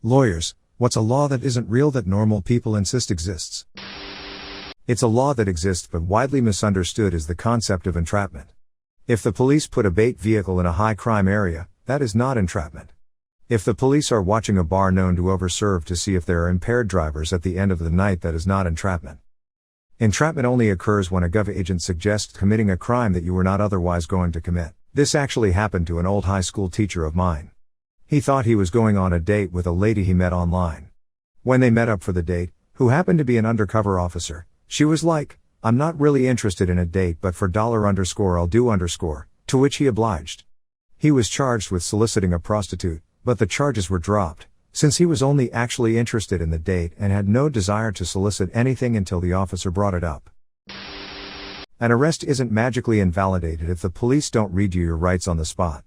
Lawyers, what's a law that isn't real that normal people insist exists? It's a law that exists but widely misunderstood is the concept of entrapment. If the police put a bait vehicle in a high crime area, that is not entrapment. If the police are watching a bar known to overserve to see if there are impaired drivers at the end of the night, that is not entrapment. Entrapment only occurs when a gov agent suggests committing a crime that you were not otherwise going to commit. This actually happened to an old high school teacher of mine. He thought he was going on a date with a lady he met online. When they met up for the date, who happened to be an undercover officer, she was like, "I'm not really interested in a date, but for $I'll do $," to which he obliged. He was charged with soliciting a prostitute, but the charges were dropped, since he was only actually interested in the date and had no desire to solicit anything until the officer brought it up. An arrest isn't magically invalidated if the police don't read you your rights on the spot.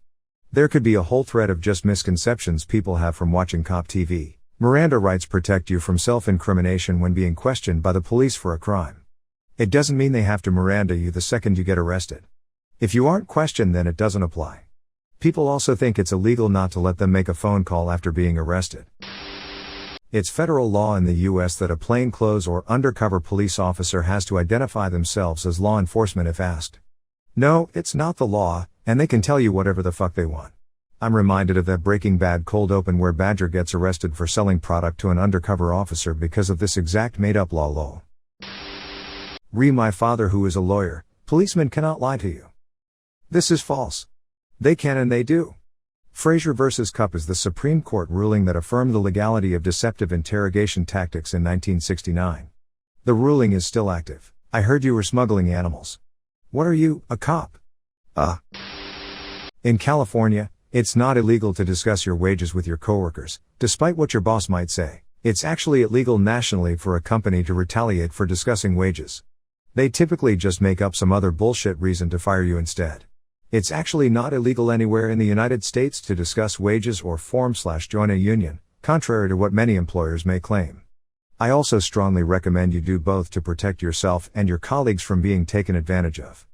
There could be a whole thread of just misconceptions people have from watching cop TV. Miranda rights protect you from self-incrimination when being questioned by the police for a crime. It doesn't mean they have to Miranda you the second you get arrested. If you aren't questioned, then it doesn't apply. People also think it's illegal not to let them make a phone call after being arrested. It's federal law in the US that a plainclothes or undercover police officer has to identify themselves as law enforcement if asked. No, it's not the law, and they can tell you whatever the fuck they want. I'm reminded of that Breaking Bad cold open where Badger gets arrested for selling product to an undercover officer because of this exact made-up law lol. My father who is a lawyer, policemen cannot lie to you. This is false. They can and they do. Frazier vs. Cupp is the Supreme Court ruling that affirmed the legality of deceptive interrogation tactics in 1969. The ruling is still active. I heard you were smuggling animals. What are you, a cop? In California, it's not illegal to discuss your wages with your coworkers, despite what your boss might say. It's actually illegal nationally for a company to retaliate for discussing wages. They typically just make up some other bullshit reason to fire you instead. It's actually not illegal anywhere in the United States to discuss wages or form/join a union, contrary to what many employers may claim. I also strongly recommend you do both to protect yourself and your colleagues from being taken advantage of.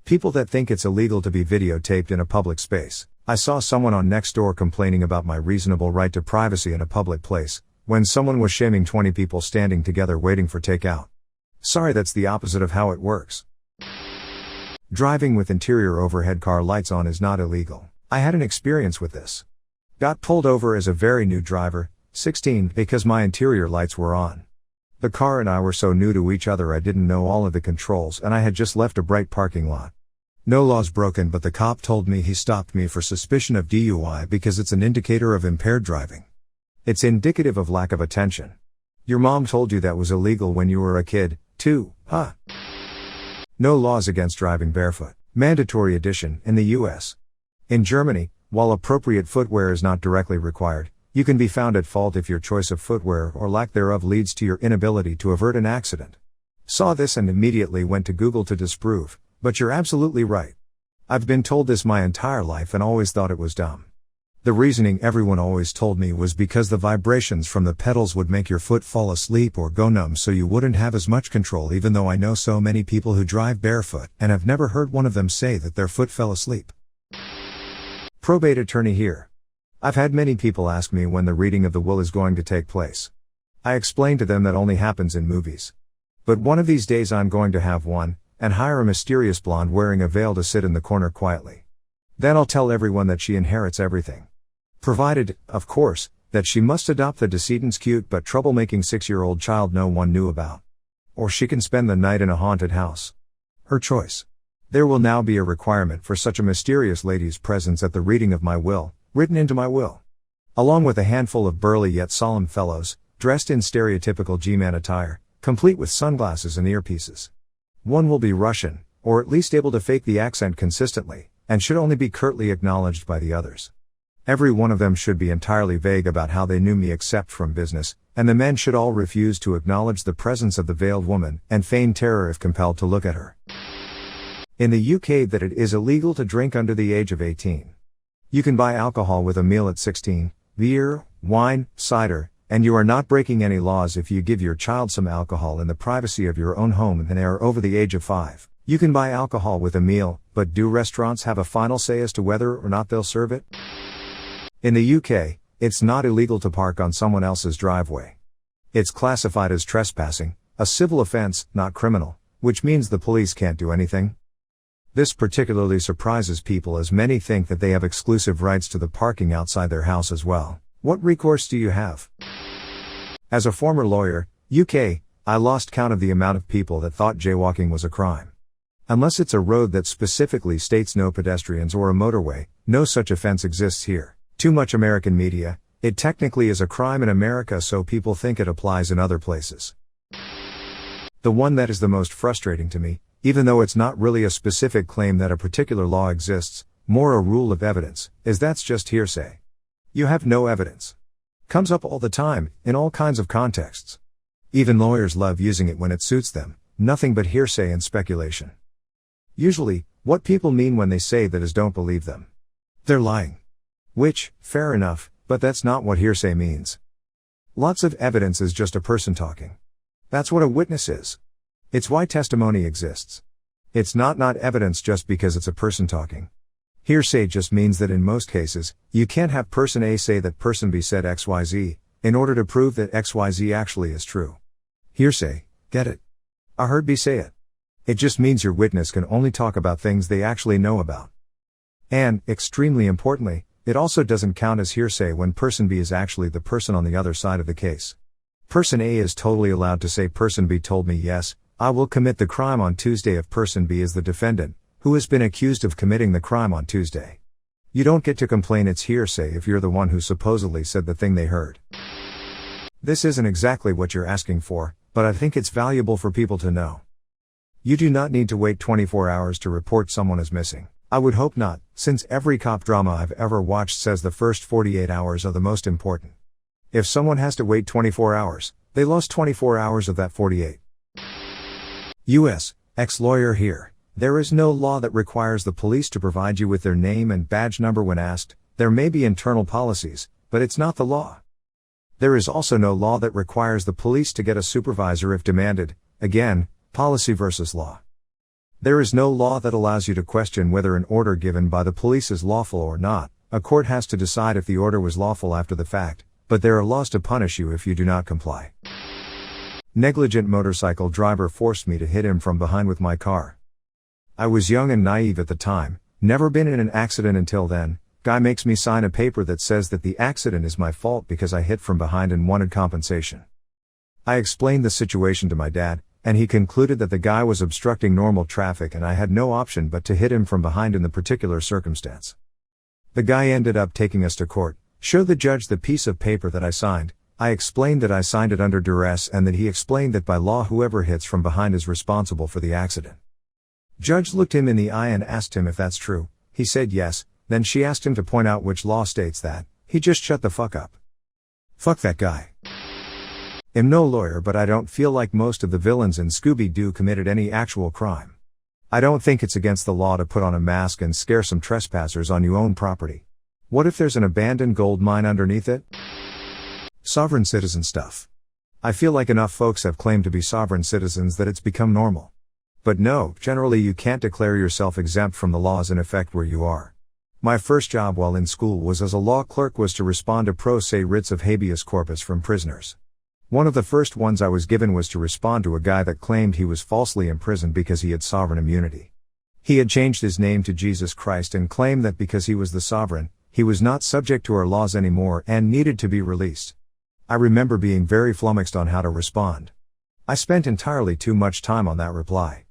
People that think it's illegal to be videotaped in a public space. I saw someone on Nextdoor complaining about my reasonable right to privacy in a public place, when someone was shaming 20 people standing together waiting for takeout. Sorry, that's the opposite of how it works. Driving with interior overhead car lights on is not illegal. I had an experience with this. Got pulled over as a very new driver, 16, because my interior lights were on. The car and I were so new to each other I didn't know all of the controls and I had just left a bright parking lot. No laws broken, but the cop told me he stopped me for suspicion of DUI because it's an indicator of impaired driving. It's indicative of lack of attention. Your mom told you that was illegal when you were a kid, too, huh? No laws against driving barefoot. Mandatory edition in the US. In Germany, while appropriate footwear is not directly required, you can be found at fault if your choice of footwear or lack thereof leads to your inability to avert an accident. Saw this and immediately went to Google to disprove, but you're absolutely right. I've been told this my entire life and always thought it was dumb. The reasoning everyone always told me was because the vibrations from the pedals would make your foot fall asleep or go numb so you wouldn't have as much control, even though I know so many people who drive barefoot and have never heard one of them say that their foot fell asleep. Probate attorney here. I've had many people ask me when the reading of the will is going to take place. I explain to them that only happens in movies. But one of these days I'm going to have one, and hire a mysterious blonde wearing a veil to sit in the corner quietly. Then I'll tell everyone that she inherits everything. Provided, of course, that she must adopt the decedent's cute but troublemaking 6-year-old child no one knew about. Or she can spend the night in a haunted house. Her choice. There will now be a requirement for such a mysterious lady's presence at the reading of my will, written into my will. Along with a handful of burly yet solemn fellows, dressed in stereotypical G-man attire, complete with sunglasses and earpieces. One will be Russian, or at least able to fake the accent consistently, and should only be curtly acknowledged by the others. Every one of them should be entirely vague about how they knew me except from business, and the men should all refuse to acknowledge the presence of the veiled woman, and feign terror if compelled to look at her. In the UK, that it is illegal to drink under the age of 18. You can buy alcohol with a meal at 16, beer, wine, cider, and you are not breaking any laws if you give your child some alcohol in the privacy of your own home and they are over the age of 5. You can buy alcohol with a meal, but do restaurants have a final say as to whether or not they'll serve it? In the UK, It's not illegal to park on someone else's driveway. It's classified as trespassing, a civil offense, not criminal, which means the police can't do anything. This particularly surprises people as many think that they have exclusive rights to the parking outside their house as well. What recourse do you have? As a former lawyer, UK, I lost count of the amount of people that thought jaywalking was a crime. Unless it's a road that specifically states no pedestrians or a motorway, no such offense exists here. Too much American media. It technically is a crime in America, so people think it applies in other places. The one that is the most frustrating to me, even though it's not really a specific claim that a particular law exists, more a rule of evidence, is that's just hearsay. You have no evidence. Comes up all the time, in all kinds of contexts. Even lawyers love using it when it suits them, nothing but hearsay and speculation. Usually, what people mean when they say that is don't believe them. They're lying. Which, fair enough, but that's not what hearsay means. Lots of evidence is just a person talking. That's what a witness is. It's why testimony exists. It's not evidence just because it's a person talking. Hearsay just means that in most cases, you can't have person A say that person B said XYZ, in order to prove that XYZ actually is true. Hearsay, get it? I heard B say it. It just means your witness can only talk about things they actually know about. And, extremely importantly, it also doesn't count as hearsay when person B is actually the person on the other side of the case. Person A is totally allowed to say person B told me yes, I will commit the crime on Tuesday if person B is the defendant, who has been accused of committing the crime on Tuesday. You don't get to complain it's hearsay if you're the one who supposedly said the thing they heard. This isn't exactly what you're asking for, but I think it's valuable for people to know. You do not need to wait 24 hours to report someone as missing. I would hope not, since every cop drama I've ever watched says the first 48 hours are the most important. If someone has to wait 24 hours, they lost 24 hours of that 48. U.S. Ex-lawyer here. There is no law that requires the police to provide you with their name and badge number when asked. There may be internal policies, but it's not the law. There is also no law that requires the police to get a supervisor if demanded. Again, policy versus law. There is no law that allows you to question whether an order given by the police is lawful or not. A court has to decide if the order was lawful after the fact, but there are laws to punish you if you do not comply. Negligent motorcycle driver forced me to hit him from behind with my car. I was young and naive at the time, never been in an accident until then. Guy makes me sign a paper that says that the accident is my fault because I hit from behind and wanted compensation. I explained the situation to my dad, and he concluded that the guy was obstructing normal traffic and I had no option but to hit him from behind in the particular circumstance. The guy ended up taking us to court, showed the judge the piece of paper that I signed. I explained that I signed it under duress and that he explained that by law whoever hits from behind is responsible for the accident. Judge looked him in the eye and asked him if that's true. He said yes, then she asked him to point out which law states that. He just shut the fuck up. Fuck that guy. I'm no lawyer, but I don't feel like most of the villains in Scooby-Doo committed any actual crime. I don't think it's against the law to put on a mask and scare some trespassers on your own property. What if there's an abandoned gold mine underneath it? Sovereign citizen stuff. I feel like enough folks have claimed to be sovereign citizens that it's become normal. But no, generally you can't declare yourself exempt from the laws in effect where you are. My first job while in school was as a law clerk was to respond to pro se writs of habeas corpus from prisoners. One of the first ones I was given was to respond to a guy that claimed he was falsely imprisoned because he had sovereign immunity. He had changed his name to Jesus Christ and claimed that because he was the sovereign, he was not subject to our laws anymore and needed to be released. I remember being very flummoxed on how to respond. I spent entirely too much time on that reply.